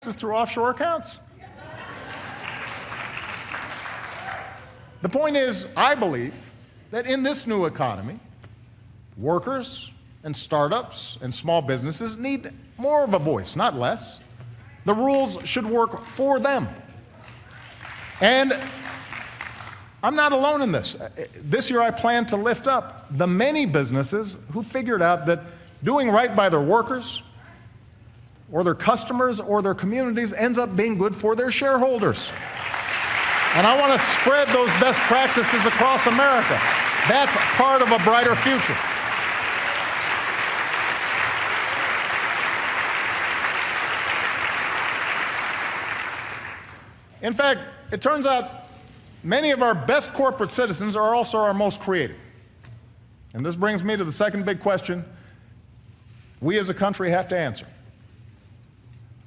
through offshore accounts. The point is, I believe that in this new economy, workers and startups and small businesses need more of a voice, not less. The rules should work for them. And I'm not alone in this. This year I plan to lift up the many businesses who figured out that doing right by their workers or their customers or their communities ends up being good for their shareholders. And I want to spread those best practices across America. That's part of a brighter future. In fact, it turns out many of our best corporate citizens are also our most creative. And this brings me to the second big question we as a country have to answer.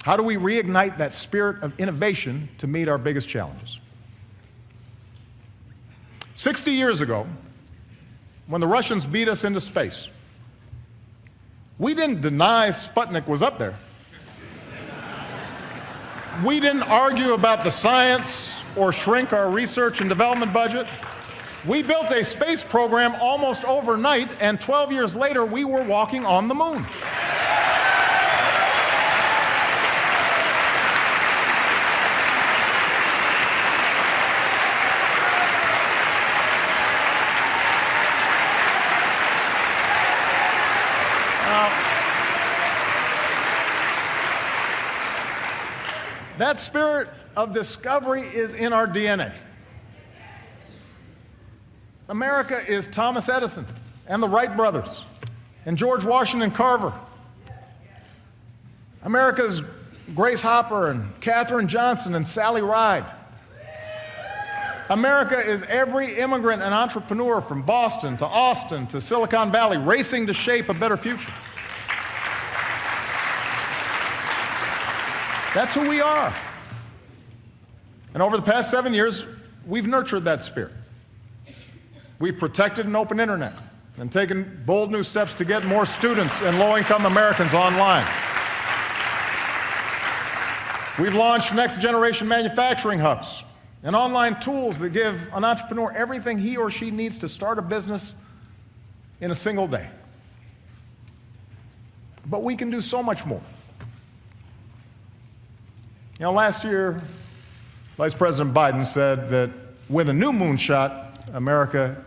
How do we reignite that spirit of innovation to meet our biggest challenges? 60 years ago, when the Russians beat us into space, we didn't deny Sputnik was up there. We didn't argue about the science or shrink our research and development budget. We built a space program almost overnight, and 12 years later, we were walking on the moon. That spirit of discovery is in our DNA. America is Thomas Edison and the Wright brothers and George Washington Carver. America is Grace Hopper and Katherine Johnson and Sally Ride. America is every immigrant and entrepreneur from Boston to Austin to Silicon Valley racing to shape a better future. That's who we are. And over the past 7 years, we've nurtured that spirit. We've protected an open internet and taken bold new steps to get more students and low-income Americans online. We've launched next-generation manufacturing hubs and online tools that give an entrepreneur everything he or she needs to start a business in a single day. But we can do so much more. You know, last year, Vice President Biden said that with a new moonshot, America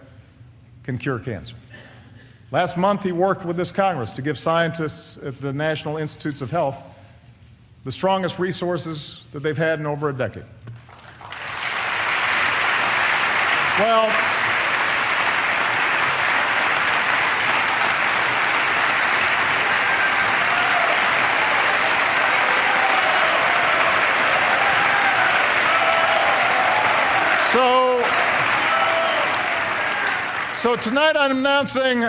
can cure cancer. Last month, he worked with this Congress to give scientists at the National Institutes of Health the strongest resources that they've had in over a decade. Well, So tonight I'm announcing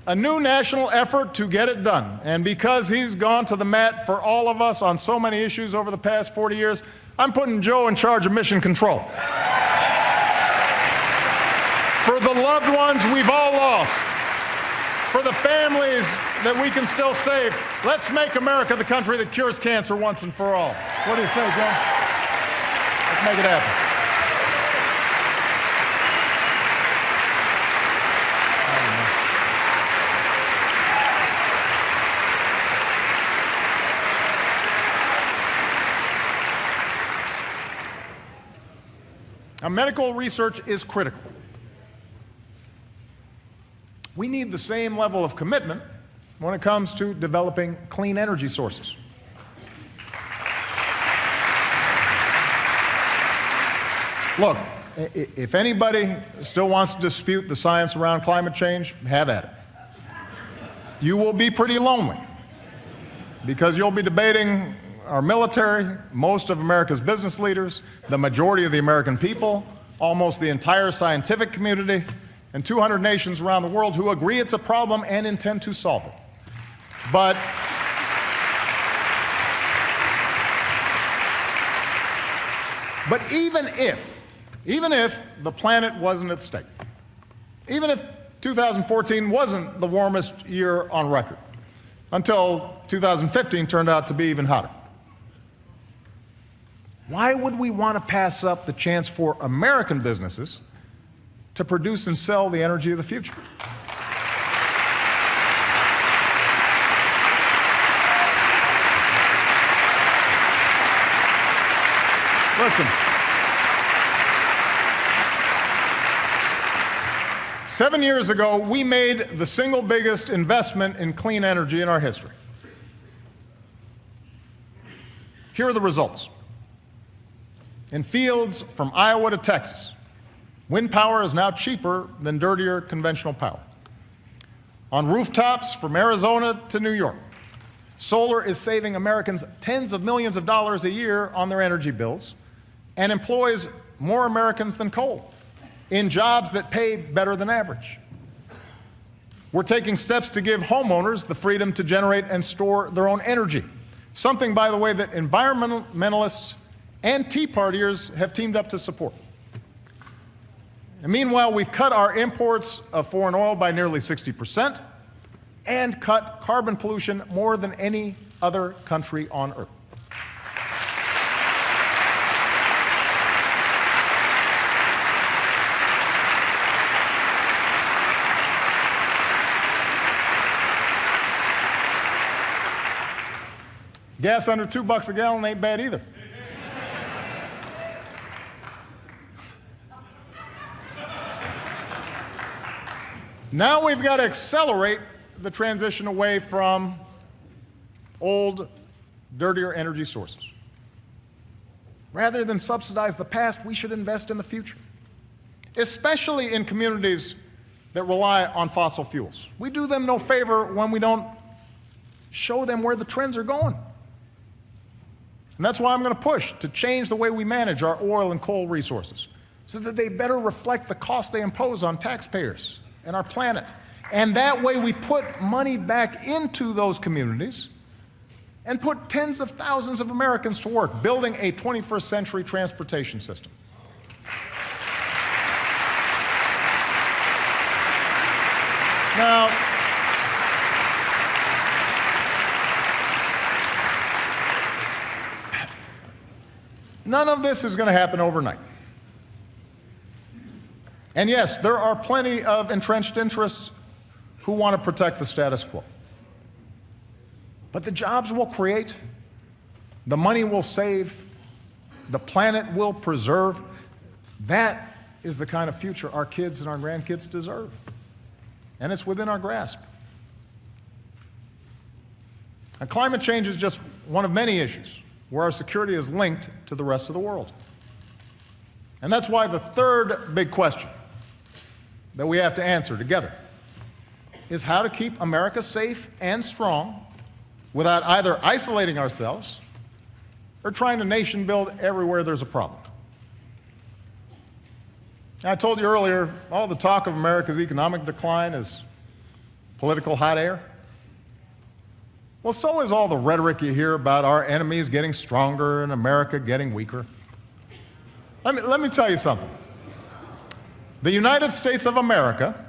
a new national effort to get it done. And because he's gone to the mat for all of us on so many issues over the past 40 years, I'm putting Joe in charge of mission control. For the loved ones we've all lost, for the families that we can still save, let's make America the country that cures cancer once and for all. What do you say, Joe? Let's make it happen. Now, medical research is critical. We need the same level of commitment when it comes to developing clean energy sources. Look, if anybody still wants to dispute the science around climate change, have at it. You will be pretty lonely because you'll be debating our military, most of America's business leaders, the majority of the American people, almost the entire scientific community, and 200 nations around the world who agree it's a problem and intend to solve it. But even if the planet wasn't at stake, even if 2014 wasn't the warmest year on record, until 2015 turned out to be even hotter. Why would we want to pass up the chance for American businesses to produce and sell the energy of the future? Listen, 7 years ago, we made the single biggest investment in clean energy in our history. Here are the results. In fields from Iowa to Texas, wind power is now cheaper than dirtier conventional power. On rooftops from Arizona to New York, solar is saving Americans tens of millions of dollars a year on their energy bills and employs more Americans than coal in jobs that pay better than average. We're taking steps to give homeowners the freedom to generate and store their own energy, something, by the way, that environmentalists and Tea Partiers have teamed up to support. And meanwhile, we've cut our imports of foreign oil by nearly 60% and cut carbon pollution more than any other country on earth. Gas under $2 a gallon ain't bad either. Now we've got to accelerate the transition away from old, dirtier energy sources. Rather than subsidize the past, we should invest in the future, especially in communities that rely on fossil fuels. We do them no favor when we don't show them where the trends are going. And that's why I'm going to push to change the way we manage our oil and coal resources so that they better reflect the cost they impose on taxpayers and our planet. And that way we put money back into those communities and put tens of thousands of Americans to work building a 21st century transportation system. Now, none of this is going to happen overnight. And yes, there are plenty of entrenched interests who want to protect the status quo. But the jobs we'll create, the money we'll save, the planet we'll preserve, that is the kind of future our kids and our grandkids deserve. And it's within our grasp. And climate change is just one of many issues where our security is linked to the rest of the world. And that's why the third big question that we have to answer together is how to keep America safe and strong without either isolating ourselves or trying to nation build everywhere there's a problem. I told you earlier, all the talk of America's economic decline is political hot air. Well, so is all the rhetoric you hear about our enemies getting stronger and America getting weaker. Let me tell you something. The United States of America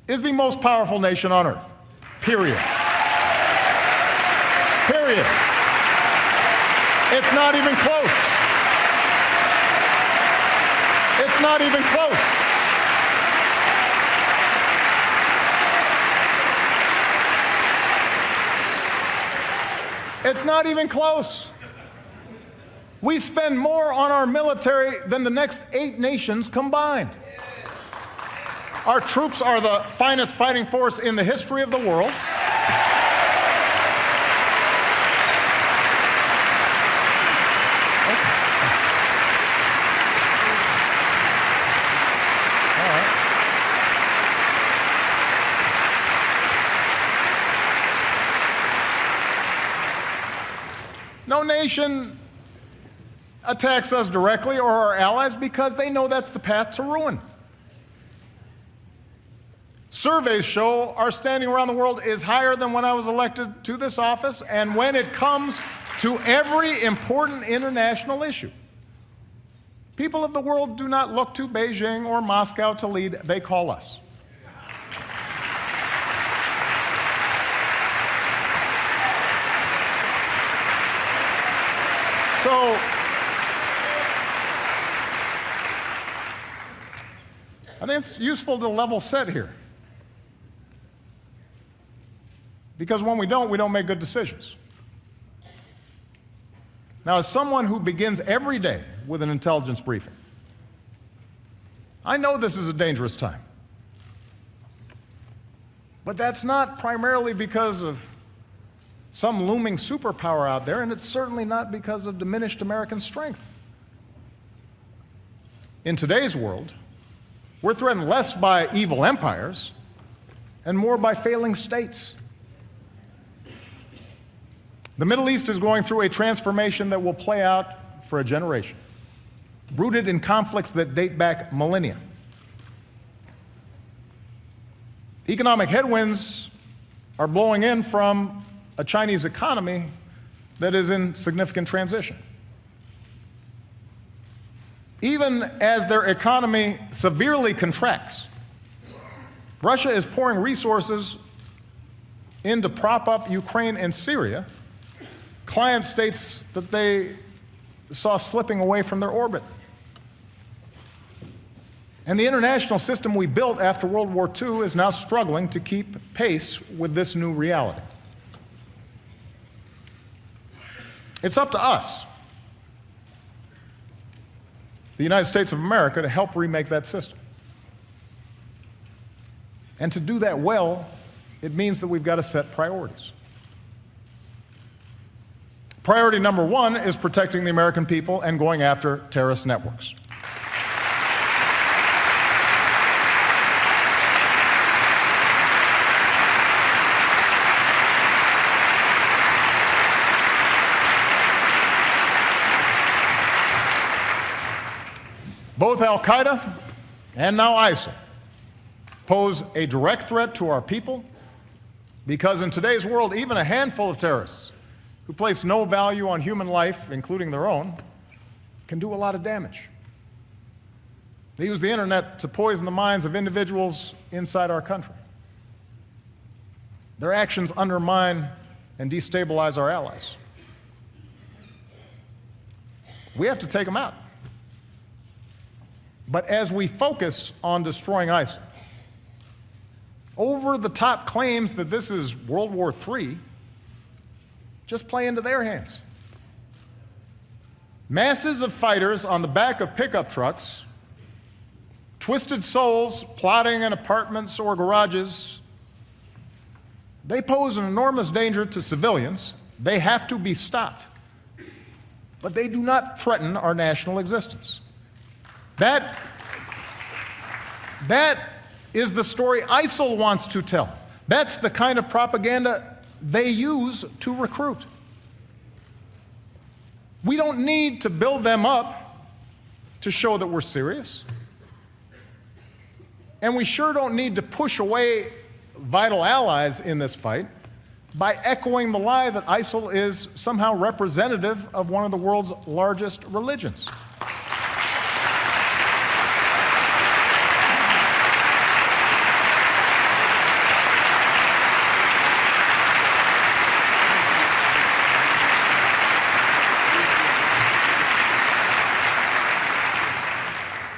is the most powerful nation on earth, period. Period. It's not even close. It's not even close. It's not even close. We spend more on our military than the next 8 nations combined. Our troops are the finest fighting force in the history of the world. No nation attacks us directly or our allies because they know that's the path to ruin. Surveys show our standing around the world is higher than when I was elected to this office, and when it comes to every important international issue. People of the world do not look to Beijing or Moscow to lead, they call us. So, I think it's useful to level set here. Because when we don't make good decisions. Now, as someone who begins every day with an intelligence briefing, I know this is a dangerous time. But that's not primarily because of some looming superpower out there, and it's certainly not because of diminished American strength. In today's world, we're threatened less by evil empires and more by failing states. The Middle East is going through a transformation that will play out for a generation, rooted in conflicts that date back millennia. Economic headwinds are blowing in from a Chinese economy that is in significant transition. Even as their economy severely contracts, Russia is pouring resources in to prop up Ukraine and Syria, client states that they saw slipping away from their orbit. And the international system we built after World War II is now struggling to keep pace with this new reality. It's up to us, the United States of America, to help remake that system. And to do that well, it means that we've got to set priorities. Priority number one is protecting the American people and going after terrorist networks. Both al-Qaeda and now ISIL pose a direct threat to our people because in today's world, even a handful of terrorists who place no value on human life, including their own, can do a lot of damage. They use the internet to poison the minds of individuals inside our country. Their actions undermine and destabilize our allies. We have to take them out. But as we focus on destroying ISIL, over-the-top claims that this is World War III just play into their hands. Masses of fighters on the back of pickup trucks, twisted souls plotting in apartments or garages, they pose an enormous danger to civilians. They have to be stopped. But they do not threaten our national existence. That is the story ISIL wants to tell. That's the kind of propaganda they use to recruit. We don't need to build them up to show that we're serious. And we sure don't need to push away vital allies in this fight by echoing the lie that ISIL is somehow representative of one of the world's largest religions.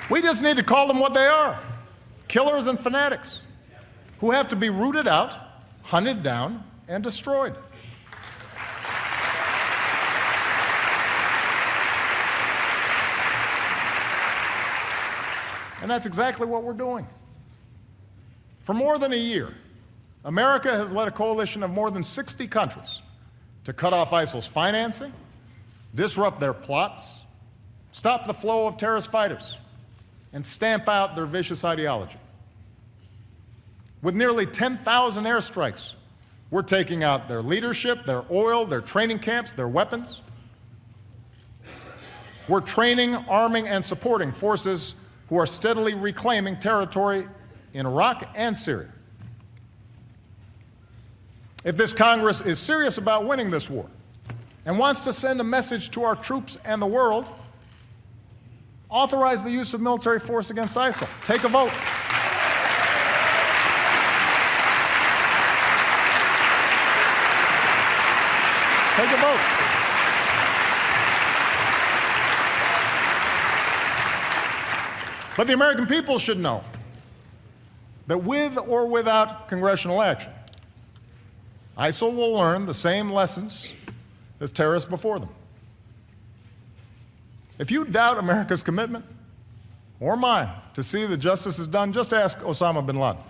We just need to call them what they are, killers and fanatics who have to be rooted out, hunted down, and destroyed. And that's exactly what we're doing. For more than a year, America has led a coalition of more than 60 countries to cut off ISIL's financing, disrupt their plots, stop the flow of terrorist fighters, and stamp out their vicious ideology. With nearly 10,000 airstrikes, we're taking out their leadership, their oil, their training camps, their weapons. We're training, arming, and supporting forces who are steadily reclaiming territory in Iraq and Syria. If this Congress is serious about winning this war and wants to send a message to our troops and the world, authorize the use of military force against ISIL. Take a vote. Take a vote. But the American people should know that with or without congressional action, ISIL will learn the same lessons as terrorists before them. If you doubt America's commitment, or mine, to see that justice is done, just ask Osama bin Laden.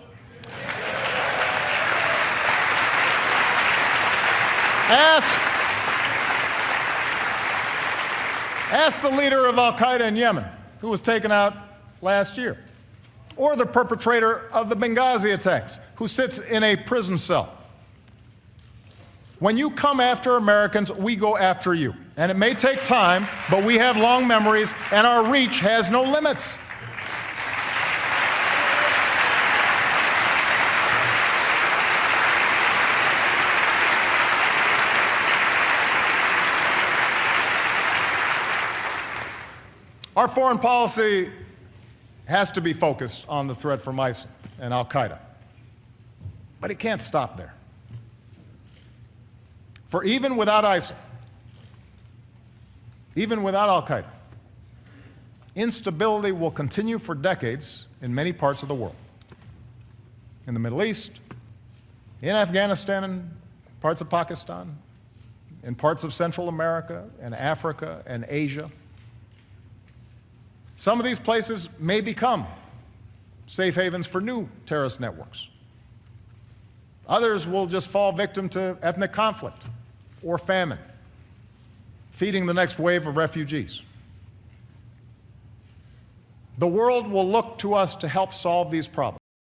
Ask the leader of al-Qaeda in Yemen, who was taken out last year, or the perpetrator of the Benghazi attacks, who sits in a prison cell. When you come after Americans, we go after you. And it may take time, but we have long memories, and our reach has no limits. Our foreign policy has to be focused on the threat from ISIL and al-Qaeda. But it can't stop there. For even without ISIL, even without al-Qaeda, instability will continue for decades in many parts of the world. In the Middle East, in Afghanistan and parts of Pakistan, in parts of Central America and Africa and Asia. Some of these places may become safe havens for new terrorist networks. Others will just fall victim to ethnic conflict or famine, feeding the next wave of refugees. The world will look to us to help solve these problems.